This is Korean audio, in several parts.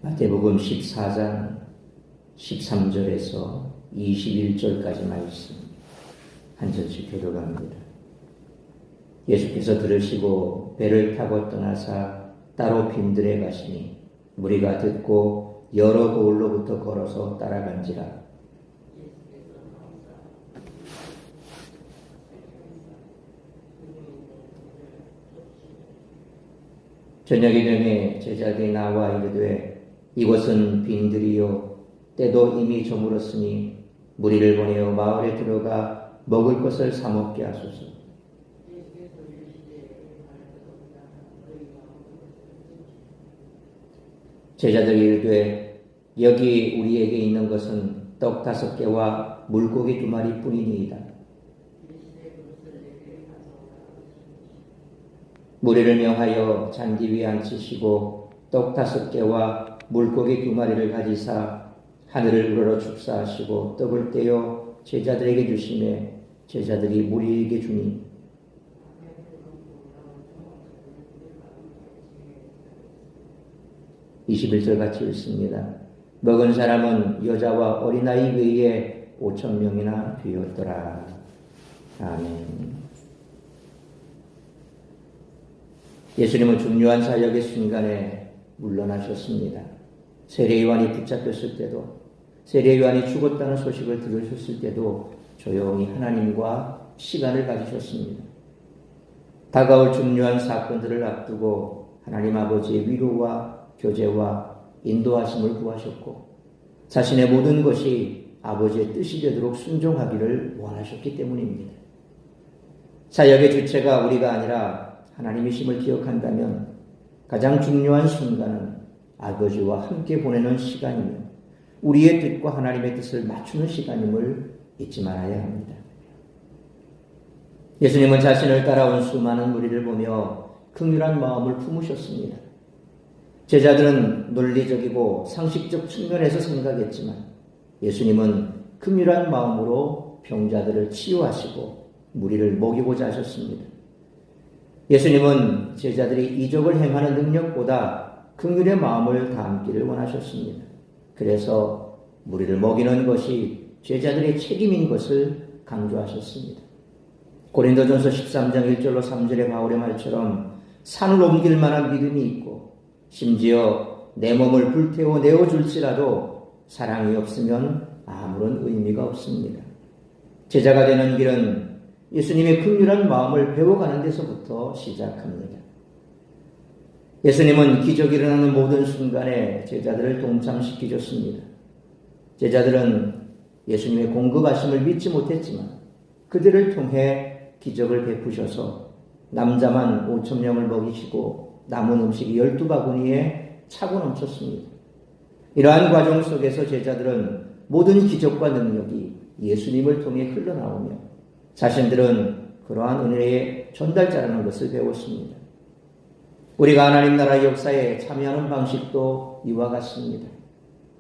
마태복음 14장 13절에서 21절까지 말씀 한 절씩 교독합니다. 예수께서 들으시고 배를 타고 떠나사 따로 빈들에 가시니 무리가 듣고 여러 고을로부터 걸어서 따라간지라. 저녁이 되매 제자들이 나와 이르되 이곳은 빈들이요 때도 이미 저물었으니 무리를 보내어 마을에 들어가 먹을 것을 사 먹게 하소서. 제자들이 이르되 여기 우리에게 있는 것은 떡 5개와 물고기 2마리 뿐이니이다. 무리를 명하여 잔디 위에 앉히시고 떡 5개와 물고기 2마리를 가지사 하늘을 우러러 축사하시고 떡을 떼어 제자들에게 주시매 제자들이 무리에게 주니 (21절) 같이 읽습니다. 먹은 사람은 여자와 어린아이 외에 5,000명이나 되었더라. 아멘. 예수님은 중요한 사역의 순간에 물러나셨습니다. 세례요한이 붙잡혔을 때도, 세례요한이 죽었다는 소식을 들으셨을 때도 조용히 하나님과 시간을 가지셨습니다. 다가올 중요한 사건들을 앞두고 하나님 아버지의 위로와 교제와 인도하심을 구하셨고 자신의 모든 것이 아버지의 뜻이 되도록 순종하기를 원하셨기 때문입니다. 사역의 주체가 우리가 아니라 하나님이심을 기억한다면 가장 중요한 순간은 아버지와 함께 보내는 시간이며 우리의 뜻과 하나님의 뜻을 맞추는 시간임을 잊지 말아야 합니다. 예수님은 자신을 따라온 수많은 무리를 보며 긍휼한 마음을 품으셨습니다. 제자들은 논리적이고 상식적 측면에서 생각했지만 예수님은 긍휼한 마음으로 병자들을 치유하시고 무리를 먹이고자 하셨습니다. 예수님은 제자들이 이적을 행하는 능력보다 긍휼의 마음을 담기를 원하셨습니다. 그래서 무리를 먹이는 것이 제자들의 책임인 것을 강조하셨습니다. 고린도전서 13장 1절로 3절의 바울의 말처럼 산을 옮길 만한 믿음이 있고 심지어 내 몸을 불태워 내어줄지라도 사랑이 없으면 아무런 의미가 없습니다. 제자가 되는 길은 예수님의 긍휼한 마음을 배워가는 데서부터 시작합니다. 예수님은 기적이 일어나는 모든 순간에 제자들을 동참시키셨습니다. 제자들은 예수님의 공급하심을 믿지 못했지만 그들을 통해 기적을 베푸셔서 남자만 5,000명을 먹이시고 남은 음식이 12바구니에 차고 넘쳤습니다. 이러한 과정 속에서 제자들은 모든 기적과 능력이 예수님을 통해 흘러나오며 자신들은 그러한 은혜의 전달자라는 것을 배웠습니다. 우리가 하나님 나라의 역사에 참여하는 방식도 이와 같습니다.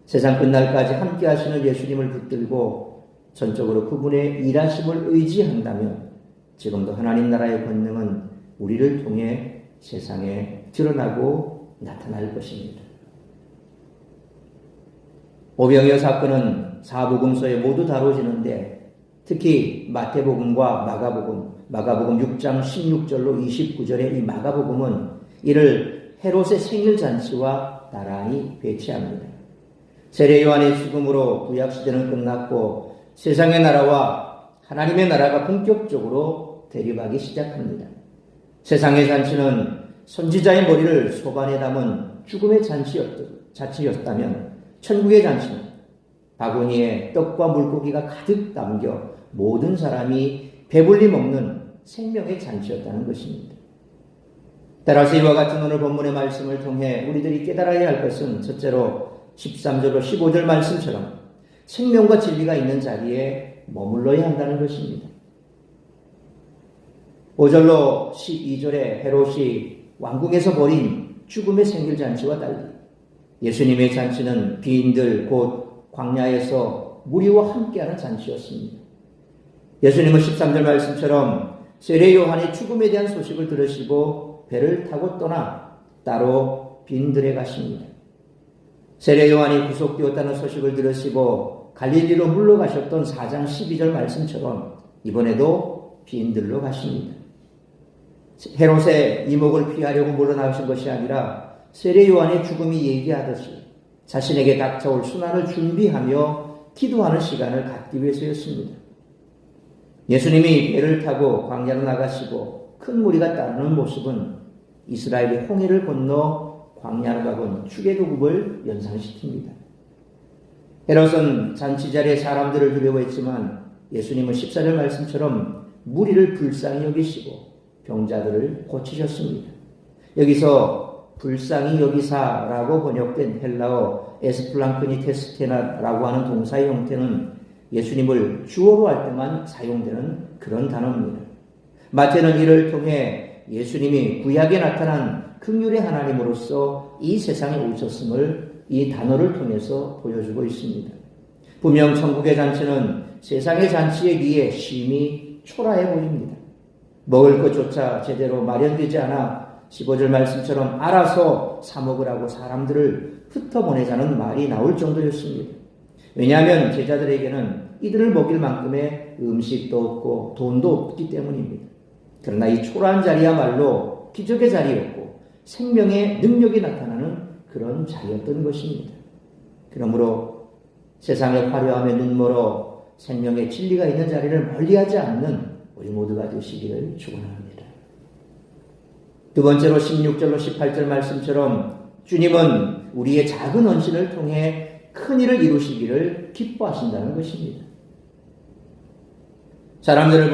세상 끝날까지 함께 하시는 예수님을 붙들고 전적으로 그분의 일하심을 의지한다면 지금도 하나님 나라의 권능은 우리를 통해 세상에 드러나고 나타날 것입니다. 오병이어 사건은 사복음서에 모두 다뤄지는데 특히 마태복음과 마가복음 6장 16절로 29절의 이 마가복음은 이를 헤롯의 생일잔치와 나란히 배치합니다. 세례요한의 죽음으로 구약시대는 끝났고 세상의 나라와 하나님의 나라가 본격적으로 대립하기 시작합니다. 세상의 잔치는 선지자의 머리를 소반에 담은 죽음의 잔치였다면 천국의 잔치는 바구니에 떡과 물고기가 가득 담겨 모든 사람이 배불리 먹는 생명의 잔치였다는 것입니다. 따라서 이와 같은 오늘 본문의 말씀을 통해 우리들이 깨달아야 할 것은 첫째로 13절로 15절 말씀처럼 생명과 진리가 있는 자리에 머물러야 한다는 것입니다. 5절로 12절에 헤롯이 왕궁에서 벌인 죽음의 생일잔치와 달리 예수님의 잔치는 빈들 곧 광야에서 무리와 함께하는 잔치였습니다. 예수님은 13절 말씀처럼 세례 요한의 죽음에 대한 소식을 들으시고 배를 타고 떠나 따로 빈들에 가십니다. 세례 요한이 구속되었다는 소식을 들으시고 갈릴리로 물러가셨던 4장 12절 말씀처럼 이번에도 빈들로 가십니다. 헤롯의 이목을 피하려고 물러나신 것이 아니라 세례 요한의 죽음이 얘기하듯이 자신에게 닥쳐올 순환을 준비하며 기도하는 시간을 갖기 위해서였습니다. 예수님이 배를 타고 광야로 나가시고 큰 무리가 따르는 모습은 이스라엘이 홍해를 건너 광야로 가본 출애굽을 연상시킵니다. 헤롯은 잔치 자리에 사람들을 두려워했지만 예수님은 14절 말씀처럼 무리를 불쌍히 여기시고 병자들을 고치셨습니다. 여기서 불쌍히 여기사라고 번역된 헬라어 에스플랑크니테스테나라고 하는 동사의 형태는 예수님을 주어로 할 때만 사용되는 그런 단어입니다. 마태는 이를 통해 예수님이 구약에 나타난 긍휼의 하나님으로서 이 세상에 오셨음을 이 단어를 통해서 보여주고 있습니다. 분명 천국의 잔치는 세상의 잔치에 비해 심히 초라해 보입니다. 먹을 것조차 제대로 마련되지 않아 15절 말씀처럼 알아서 사 먹으라고 사람들을 흩어보내자는 말이 나올 정도였습니다. 왜냐하면 제자들에게는 이들을 먹일 만큼의 음식도 없고 돈도 없기 때문입니다. 그러나 이 초라한 자리야말로 기적의 자리였고 생명의 능력이 나타나는 그런 자리였던 것입니다. 그러므로 세상의 화려함에 눈멀어 생명의 진리가 있는 자리를 멀리하지 않는 우리 모두가 되시기를 축원합니다. 두 번째로 16절로 18절 말씀처럼 주님은 우리의 작은 헌신을 통해 큰 일을 이루시기를 기뻐하신다는 것입니다. 사람들을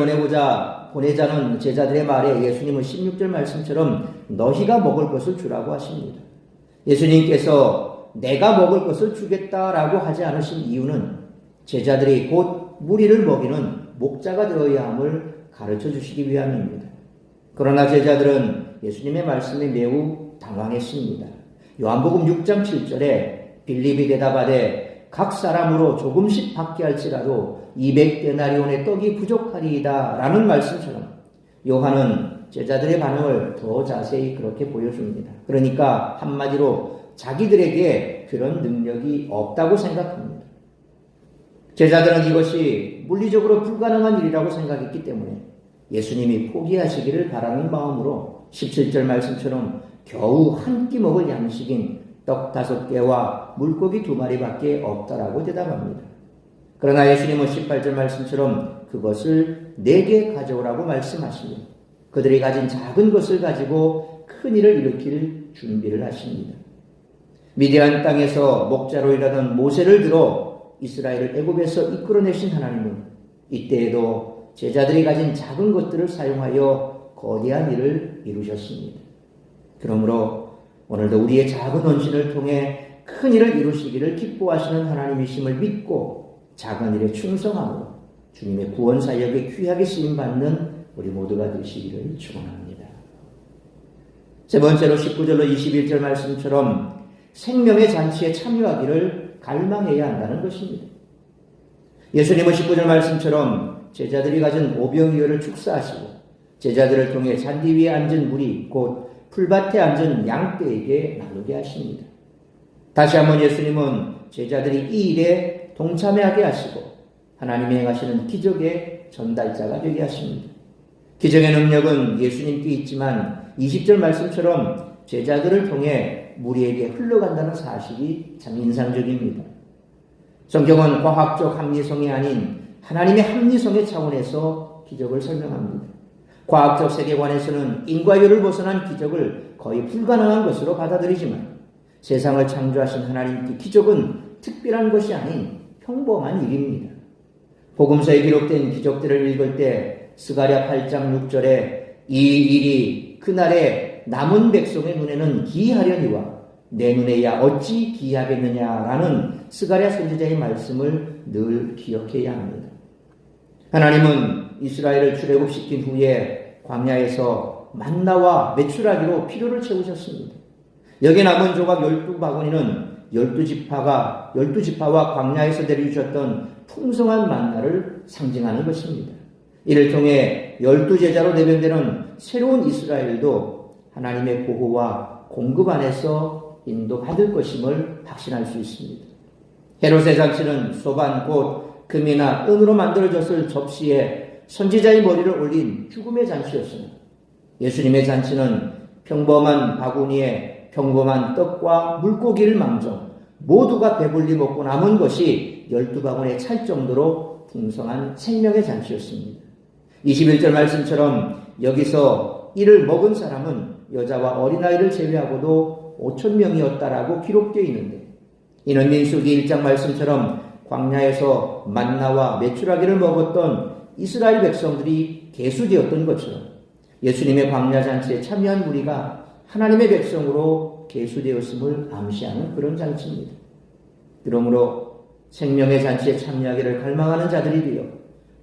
보내자는 제자들의 말에 예수님은 16절 말씀처럼 너희가 먹을 것을 주라고 하십니다. 예수님께서 내가 먹을 것을 주겠다라고 하지 않으신 이유는 제자들이 곧 무리를 먹이는 목자가 되어야 함을 가르쳐 주시기 위함입니다. 그러나 제자들은 예수님의 말씀에 매우 당황했습니다. 요한복음 6장 7절에 빌립이 대답하되 각 사람으로 조금씩 받게 할지라도 200데나리온의 떡이 부족하리이다 라는 말씀처럼 요한은 제자들의 반응을 더 자세히 그렇게 보여줍니다. 그러니까 한마디로 자기들에게 그런 능력이 없다고 생각합니다. 제자들은 이것이 물리적으로 불가능한 일이라고 생각했기 때문에 예수님이 포기하시기를 바라는 마음으로 17절 말씀처럼 겨우 한 끼 먹을 양식인 떡 5개와 물고기 2마리밖에 없다라고 대답합니다. 그러나 예수님은 18절 말씀처럼 그것을 4개 가져오라고 말씀하시며 그들이 가진 작은 것을 가지고 큰 일을 일으킬 준비를 하십니다. 미디안 땅에서 목자로 일하던 모세를 들어 이스라엘을 애굽에서 이끌어내신 하나님은 이때에도 제자들이 가진 작은 것들을 사용하여 거대한 일을 이루셨습니다. 그러므로 오늘도 우리의 작은 헌신을 통해 큰 일을 이루시기를 기뻐하시는 하나님이심을 믿고 작은 일에 충성함으로 주님의 구원 사역에 귀하게 쓰임받는 우리 모두가 되시기를 축원합니다. 세 번째로 19절로 21절 말씀처럼 생명의 잔치에 참여하기를 갈망해야 한다는 것입니다. 예수님은 19절 말씀처럼 제자들이 가진 오병이어를 축사하시고 제자들을 통해 잔디 위에 앉은 무리 곧 풀밭에 앉은 양떼에게 나누게 하십니다. 다시 한번 예수님은 제자들이 이 일에 동참하게 하시고 하나님이 행하시는 기적의 전달자가 되게 하십니다. 기적의 능력은 예수님께 있지만 20절 말씀처럼 제자들을 통해 무리에게 흘러간다는 사실이 참 인상적입니다. 성경은 과학적 합리성이 아닌 하나님의 합리성의 차원에서 기적을 설명합니다. 과학적 세계관에서는 인과율을 벗어난 기적을 거의 불가능한 것으로 받아들이지만 세상을 창조하신 하나님께 기적은 특별한 것이 아닌 평범한 일입니다. 복음서에 기록된 기적들을 읽을 때 스가랴 8장 6절에 이 일이 그날에 남은 백성의 눈에는 기이하려니와 내 눈에야 어찌 기이하겠느냐라는 스가랴 선지자의 말씀을 늘 기억해야 합니다. 하나님은 이스라엘을 출애굽시킨 후에 광야에서 만나와 메추라기로 필요를 채우셨습니다. 여기 남은 조각 12바구니는 12지파와 광야에서 내려주셨던 풍성한 만나를 상징하는 것입니다. 이를 통해 12제자로 대변되는 새로운 이스라엘도 하나님의 보호와 공급 안에서 인도받을 것임을 확신할 수 있습니다. 헤롯의 잔치는 소반 곧 금이나 은으로 만들어졌을 접시에 선지자의 머리를 올린 죽음의 잔치였으나 예수님의 잔치는 평범한 바구니에 평범한 떡과 물고기를 망정 모두가 배불리 먹고 남은 것이 12바구니에 찰 정도로 풍성한 생명의 잔치였습니다. 21절 말씀처럼 여기서 이를 먹은 사람은 여자와 어린아이를 제외하고도 5,000명이었다라고 기록되어 있는데 이는 민수기 1장 말씀처럼 광야에서 만나와 메추라기를 먹었던 이스라엘 백성들이 계수되었던 것처럼 예수님의 광야 잔치에 참여한 무리가 하나님의 백성으로 계수되었음을 암시하는 그런 잔치입니다. 그러므로 생명의 잔치에 참여하기를 갈망하는 자들이 되어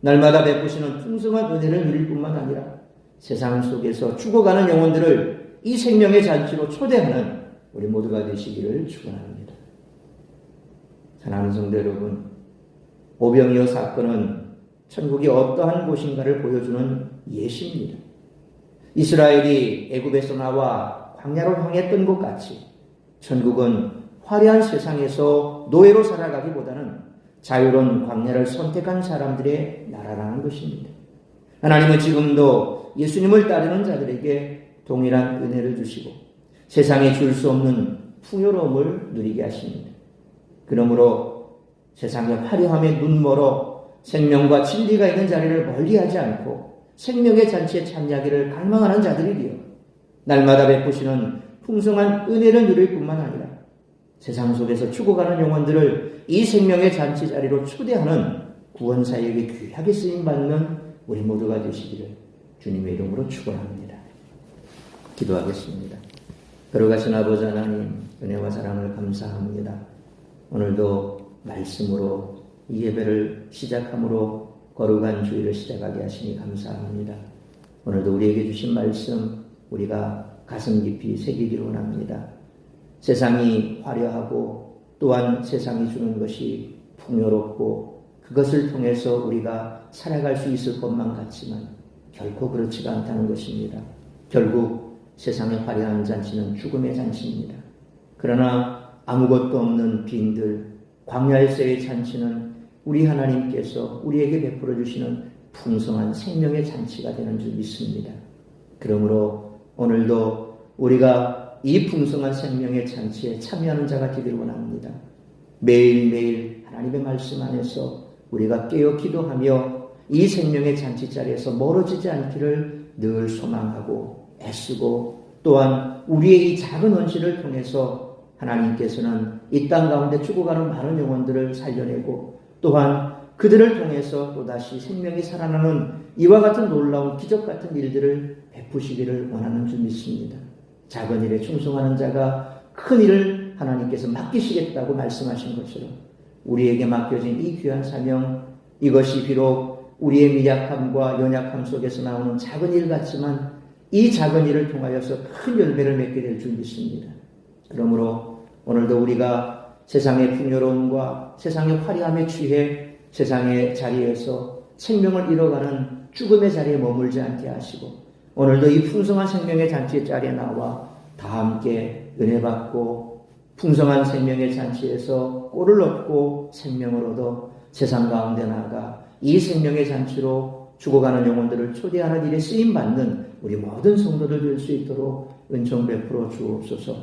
날마다 베푸시는 풍성한 은혜를 누릴 뿐만 아니라 세상 속에서 죽어가는 영혼들을 이 생명의 잔치로 초대하는 우리 모두가 되시기를 축원합니다. 사랑하는 성도 여러분, 오병이어 사건은 천국이 어떠한 곳인가를 보여주는 예시입니다. 이스라엘이 애굽에서 나와 광야로 향했던 것 같이 천국은 화려한 세상에서 노예로 살아가기보다는 자유로운 광야를 선택한 사람들의 나라라는 것입니다. 하나님은 지금도 예수님을 따르는 자들에게 동일한 은혜를 주시고 세상에 줄 수 없는 풍요로움을 누리게 하십니다. 그러므로 세상의 화려함에 눈멀어 생명과 진리가 있는 자리를 멀리하지 않고 생명의 잔치에 참여하기를 갈망하는 자들이 되어 날마다 베푸시는 풍성한 은혜를 누릴 뿐만 아니라 세상 속에서 죽어가는 영혼들을 이 생명의 잔치 자리로 초대하는 구원사역에 귀하게 쓰임받는 우리 모두가 되시기를 주님의 이름으로 축원합니다. 기도하겠습니다. 걸어가신 아버지 하나님, 은혜와 사랑을 감사합니다. 오늘도 말씀으로 이 예배를 시작함으로 거룩한 주일을 시작하게 하시니 감사합니다. 오늘도 우리에게 주신 말씀 우리가 가슴 깊이 새기기를 원합니다. 세상이 화려하고 또한 세상이 주는 것이 풍요롭고 그것을 통해서 우리가 살아갈 수 있을 것만 같지만 결코 그렇지가 않다는 것입니다. 결국 세상의 화려한 잔치는 죽음의 잔치입니다. 그러나 아무것도 없는 빈들 광야에서의 잔치는 우리 하나님께서 우리에게 베풀어 주시는 풍성한 생명의 잔치가 되는 줄 믿습니다. 그러므로 오늘도 우리가 이 풍성한 생명의 잔치에 참여하는 자가 되기를 원합니다. 매일매일 하나님의 말씀 안에서 우리가 깨어 기도하며 이 생명의 잔치 자리에서 멀어지지 않기를 늘 소망하고 애쓰고 또한 우리의 이 작은 헌신을 통해서 하나님께서는 이 땅 가운데 죽어가는 많은 영혼들을 살려내고 또한 그들을 통해서 또다시 생명이 살아나는 이와 같은 놀라운 기적 같은 일들을 베푸시기를 원하는 줄 믿습니다. 작은 일에 충성하는 자가 큰 일을 하나님께서 맡기시겠다고 말씀하신 것처럼 우리에게 맡겨진 이 귀한 사명, 이것이 비록 우리의 미약함과 연약함 속에서 나오는 작은 일 같지만 이 작은 일을 통하여서 큰 열매를 맺게 될 줄 믿습니다. 그러므로 오늘도 우리가 세상의 풍요로움과 세상의 화려함에 취해 세상의 자리에서 생명을 잃어가는 죽음의 자리에 머물지 않게 하시고 오늘도 이 풍성한 생명의 잔치 자리에 나와 다 함께 은혜 받고 풍성한 생명의 잔치에서 꼴을 얻고 생명을 얻어 세상 가운데 나아가 이 생명의 잔치로 죽어가는 영혼들을 초대하는 일에 쓰임받는 우리 모든 성도들 될 수 있도록 은총 베풀어 주옵소서.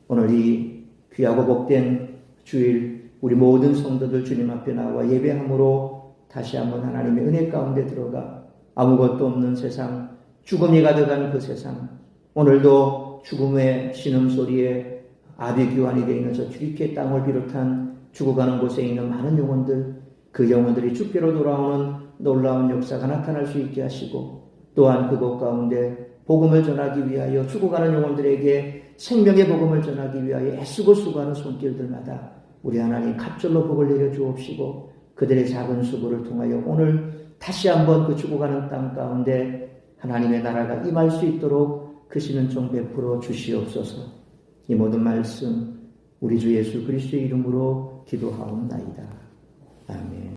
오늘 이 귀하고 복된 주일 우리 모든 성도들 주님 앞에 나와 예배함으로 다시 한번 하나님의 은혜 가운데 들어가 아무것도 없는 세상, 죽음이 가득한 그 세상, 오늘도 죽음의 신음소리에 아비규환이 되어 있는 저 주리케 땅을 비롯한 죽어가는 곳에 있는 많은 영혼들, 그 영혼들이 주께로 돌아오는 놀라운 역사가 나타날 수 있게 하시고 또한 그곳 가운데 복음을 전하기 위하여 죽어가는 영혼들에게 생명의 복음을 전하기 위하여 애쓰고 수고하는 손길들마다 우리 하나님 갑절로 복을 내려 주옵시고 그들의 작은 수고를 통하여 오늘 다시 한번 그 죽어가는 땅 가운데 하나님의 나라가 임할 수 있도록 크신 은총 베풀어 주시옵소서. 이 모든 말씀 우리 주 예수 그리스도의 이름으로 기도하옵나이다. 아멘.